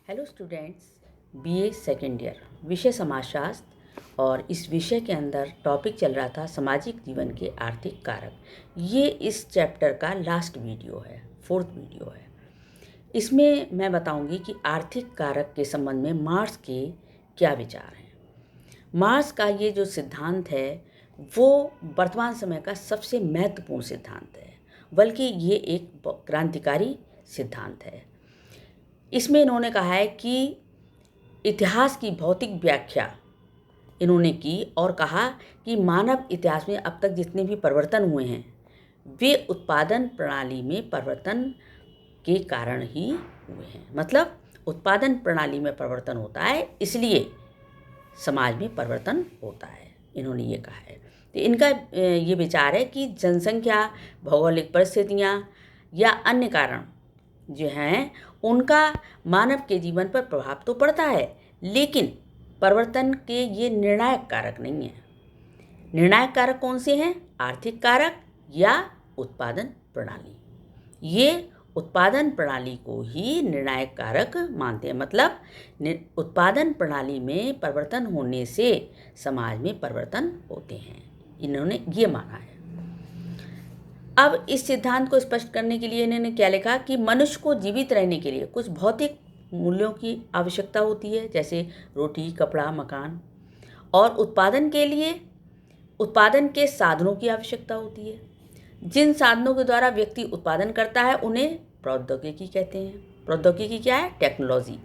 Hello students, BA second year विषय समाजशास्त्र और इस विषय के अंदर टॉपिक चल रहा था सामाजिक जीवन के आर्थिक कारक। ये इस चैप्टर का लास्ट वीडियो है, फोर्थ वीडियो है। इसमें मैं बताऊंगी कि आर्थिक कारक के संबंध में मार्क्स के क्या विचार हैं। मार्क्स का ये जो सिद्धांत है वो वर्तमान समय का सबसे महत्वपूर्ण सिद्धांत है, बल्कि ये एक क्रांतिकारी सिद्धांत है। इसमें इन्होंने कहा है कि इतिहास की भौतिक व्याख्या इन्होंने की और कहा कि मानव इतिहास में अब तक जितने भी परिवर्तन हुए हैं वे उत्पादन प्रणाली में परिवर्तन के कारण ही हुए हैं। मतलब उत्पादन प्रणाली में परिवर्तन होता है, इसलिए समाज में परिवर्तन होता है, इन्होंने ये कहा है। तो इनका ये विचार है कि जनसंख्या, भौगोलिक परिस्थितियाँ या अन्य कारण जो हैं उनका मानव के जीवन पर प्रभाव तो पड़ता है, लेकिन परिवर्तन के ये निर्णायक कारक नहीं है। निर्णायक कारक कौन से हैं? आर्थिक कारक या उत्पादन प्रणाली। ये उत्पादन प्रणाली को ही निर्णायक कारक मानते हैं। मतलब उत्पादन प्रणाली में परिवर्तन होने से समाज में परिवर्तन होते हैं, इन्होंने ये माना है। अब इस सिद्धांत को स्पष्ट करने के लिए इन्होंने क्या लिखा कि मनुष्य को जीवित रहने के लिए कुछ भौतिक मूल्यों की आवश्यकता होती है, जैसे रोटी, कपड़ा, मकान, और उत्पादन के लिए उत्पादन के साधनों की आवश्यकता होती है। जिन साधनों के द्वारा व्यक्ति उत्पादन करता है उन्हें प्रौद्योगिकी कहते हैं। प्रौद्योगिकी क्या है? टेक्नोलॉजी।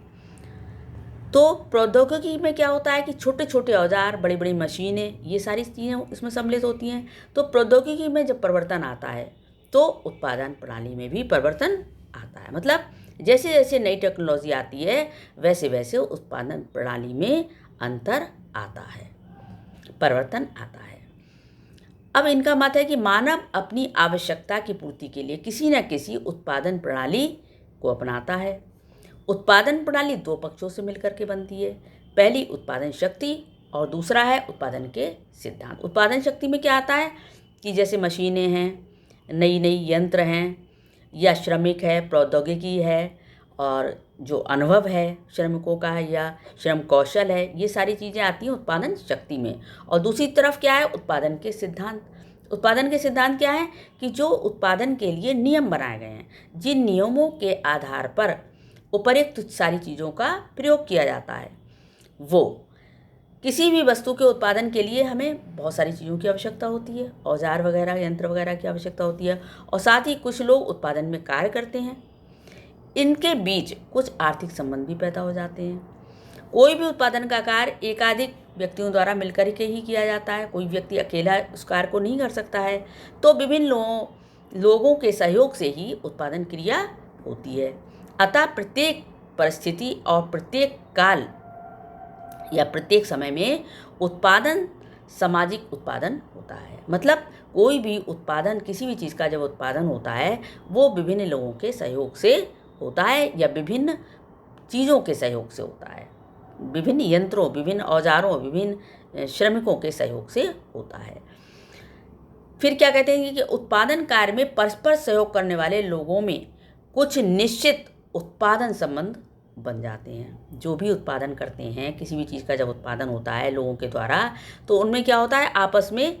तो प्रौद्योगिकी में क्या होता है कि छोटे छोटे औजार, बड़ी बड़ी मशीनें, ये सारी चीज़ें इसमें सम्मिलित होती हैं। तो प्रौद्योगिकी में जब परिवर्तन आता है तो उत्पादन प्रणाली में भी परिवर्तन आता है। मतलब जैसे जैसे नई टेक्नोलॉजी आती है वैसे वैसे उत्पादन प्रणाली में अंतर आता है, परिवर्तन आता है। अब इनका मत है कि मानव अपनी आवश्यकता की पूर्ति के लिए किसी न किसी उत्पादन प्रणाली को अपनाता है। उत्पादन प्रणाली दो पक्षों से मिलकर के बनती है। पहली उत्पादन शक्ति और दूसरा है उत्पादन के सिद्धांत। उत्पादन शक्ति में क्या आता है कि जैसे मशीनें हैं, नई नई यंत्र हैं, या श्रमिक है, प्रौद्योगिकी है, और जो अनुभव है श्रमिकों का है या श्रम कौशल है, ये सारी चीज़ें आती हैं उत्पादन शक्ति में। और दूसरी तरफ क्या है? उत्पादन के सिद्धांत। उत्पादन के सिद्धांत क्या है कि जो उत्पादन के लिए नियम बनाए गए हैं, जिन नियमों के आधार पर उपर्युक्त सारी चीज़ों का प्रयोग किया जाता है। वो किसी भी वस्तु के उत्पादन के लिए हमें बहुत सारी चीज़ों की आवश्यकता होती है, औजार वगैरह, यंत्र वगैरह की आवश्यकता होती है, और साथ ही कुछ लोग उत्पादन में कार्य करते हैं। इनके बीच कुछ आर्थिक संबंध भी पैदा हो जाते हैं। कोई भी उत्पादन का कार्य एकाधिक व्यक्तियों द्वारा मिलकर के ही किया जाता है, कोई व्यक्ति अकेला उस कार्य को नहीं कर सकता है। तो विभिन्न लोगों के सहयोग से ही उत्पादन क्रिया होती है। अतः प्रत्येक परिस्थिति और प्रत्येक काल या प्रत्येक समय में उत्पादन सामाजिक उत्पादन होता है। मतलब कोई भी उत्पादन, किसी भी चीज़ का जब उत्पादन होता है वो विभिन्न लोगों के सहयोग से होता है या विभिन्न चीज़ों के सहयोग से होता है, विभिन्न यंत्रों, विभिन्न औजारों, विभिन्न श्रमिकों के सहयोग से होता है। फिर क्या कहते हैं कि उत्पादन कार्य में परस्पर सहयोग करने वाले लोगों में कुछ निश्चित उत्पादन संबंध बन जाते हैं। जो भी उत्पादन करते हैं, किसी भी चीज़ का जब उत्पादन होता है लोगों के द्वारा, तो उनमें क्या होता है, आपस में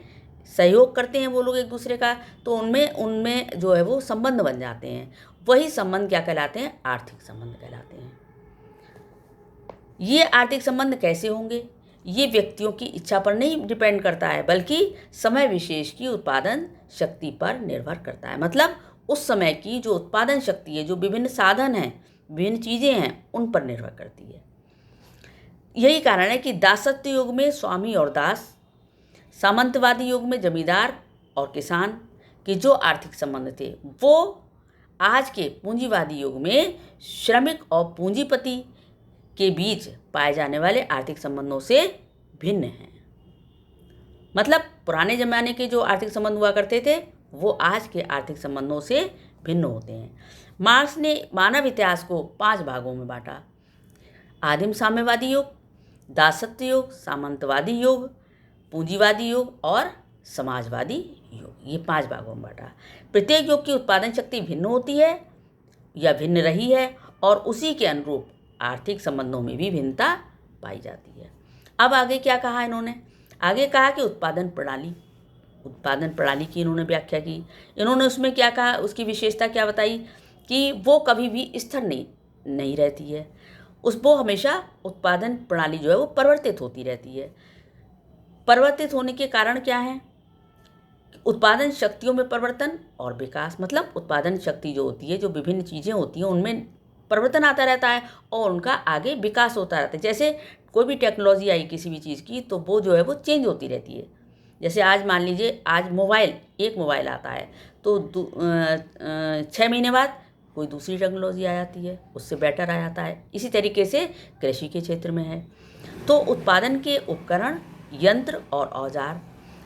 सहयोग करते हैं वो लोग एक दूसरे का, तो उनमें जो है वो संबंध बन जाते हैं। वही संबंध क्या कहलाते हैं? आर्थिक संबंध कहलाते हैं। ये आर्थिक संबंध कैसे होंगे? ये व्यक्तियों की इच्छा पर नहीं डिपेंड करता है, बल्कि समय विशेष की उत्पादन शक्ति पर निर्भर करता है। मतलब उस समय की जो उत्पादन शक्ति है, जो विभिन्न साधन हैं, विभिन्न चीज़ें हैं, उन पर निर्भर करती है। यही कारण है कि दासत्व युग में स्वामी और दास, सामंतवादी युग में जमींदार और किसान के जो आर्थिक संबंध थे वो आज के पूंजीवादी युग में श्रमिक और पूंजीपति के बीच पाए जाने वाले आर्थिक संबंधों से भिन्न हैं। मतलब पुराने ज़माने के जो आर्थिक संबंध हुआ करते थे वो आज के आर्थिक संबंधों से भिन्न होते हैं। मार्क्स ने मानव इतिहास को 5 भागों में बांटा: आदिम साम्यवादी युग, दासत्व युग, सामंतवादी युग, पूंजीवादी युग और समाजवादी युग। ये 5 भागों में बांटा। प्रत्येक युग की उत्पादन शक्ति भिन्न होती है या भिन्न रही है, और उसी के अनुरूप आर्थिक संबंधों में भी भिन्नता पाई जाती है। अब आगे क्या कहा इन्होंने? आगे कहा कि उत्पादन प्रणाली की इन्होंने व्याख्या की। इन्होंने उसमें क्या कहा, उसकी विशेषता क्या बताई कि वो कभी भी स्थिर नहीं रहती है। वो हमेशा उत्पादन प्रणाली जो है वो परिवर्तित होती रहती है। परिवर्तित होने के कारण क्या है? उत्पादन शक्तियों में परिवर्तन और विकास, मतलब उत्पादन शक्ति जो होती है, जो विभिन्न चीज़ें होती हैं उनमें परिवर्तन आता रहता है और उनका आगे विकास होता रहता है। जैसे कोई भी टेक्नोलॉजी आई किसी भी चीज़ की तो वो जो है वो चेंज होती रहती है। जैसे आज मान लीजिए, आज एक मोबाइल आता है तो 6 महीने बाद कोई दूसरी टेक्नोलॉजी आ जाती है, उससे बेटर आ जाता है। इसी तरीके से कृषि के क्षेत्र में है। तो उत्पादन के उपकरण, यंत्र और औजार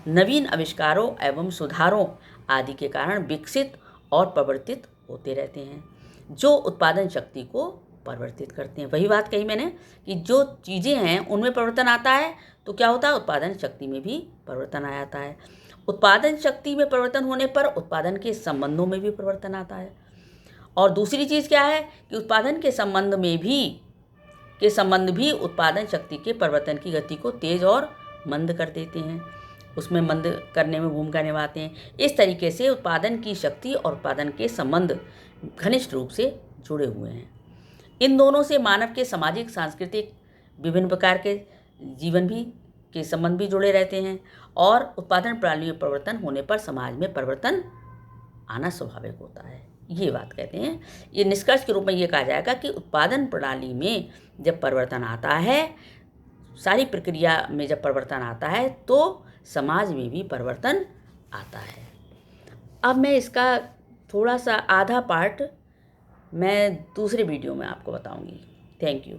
नवीन आविष्कारों एवं सुधारों आदि के कारण विकसित और परिवर्तित होते रहते हैं, जो उत्पादन शक्ति को परिवर्तित करते हैं। वही बात कही मैंने कि जो चीज़ें हैं उनमें परिवर्तन आता है तो क्या होता है, उत्पादन शक्ति में भी परिवर्तन आ जाता है। उत्पादन शक्ति में परिवर्तन होने पर उत्पादन के संबंधों में भी परिवर्तन आता है। और दूसरी चीज़ क्या है कि उत्पादन के संबंध भी उत्पादन शक्ति के परिवर्तन की गति को तेज और मंद कर देते हैं, उसमें मंद करने में भूमिका निभाते हैं। इस तरीके से उत्पादन की शक्ति और उत्पादन के संबंध घनिष्ठ रूप से जुड़े हुए हैं। इन दोनों से मानव के सामाजिक, सांस्कृतिक, विभिन्न प्रकार के जीवन के संबंध भी जुड़े रहते हैं और उत्पादन प्रणाली में परिवर्तन होने पर समाज में परिवर्तन आना स्वाभाविक होता है। ये बात कहते हैं। ये निष्कर्ष के रूप में ये कहा जाएगा कि उत्पादन प्रणाली में जब परिवर्तन आता है, सारी प्रक्रिया में जब परिवर्तन आता है तो समाज में भी परिवर्तन आता है। अब मैं इसका थोड़ा सा आधा पार्ट मैं दूसरे वीडियो में आपको बताऊंगी। Thank you.